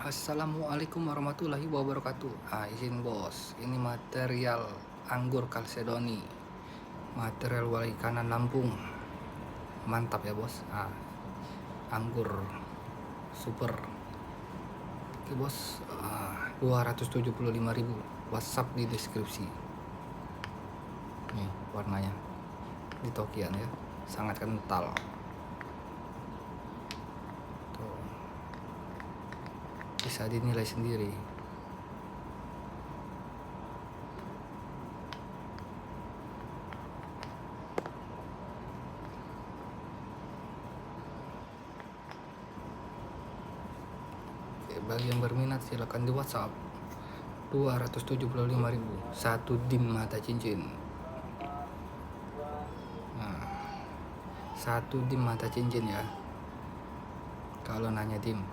Assalamualaikum warahmatullahi wabarakatuh. Izin bos, ini material anggur Kalsedoni, material wali kanan Lampung. Mantap ya bos. Anggur super. Oke bos, 275.000. WhatsApp di deskripsi. Nih warnanya, di Tokian ya, sangat kental. Bisa dinilai sendiri. Bagi yang berminat silakan di WhatsApp. 275.000 satu dim mata cincin. Satu dim mata cincin ya, kalau nanya dim.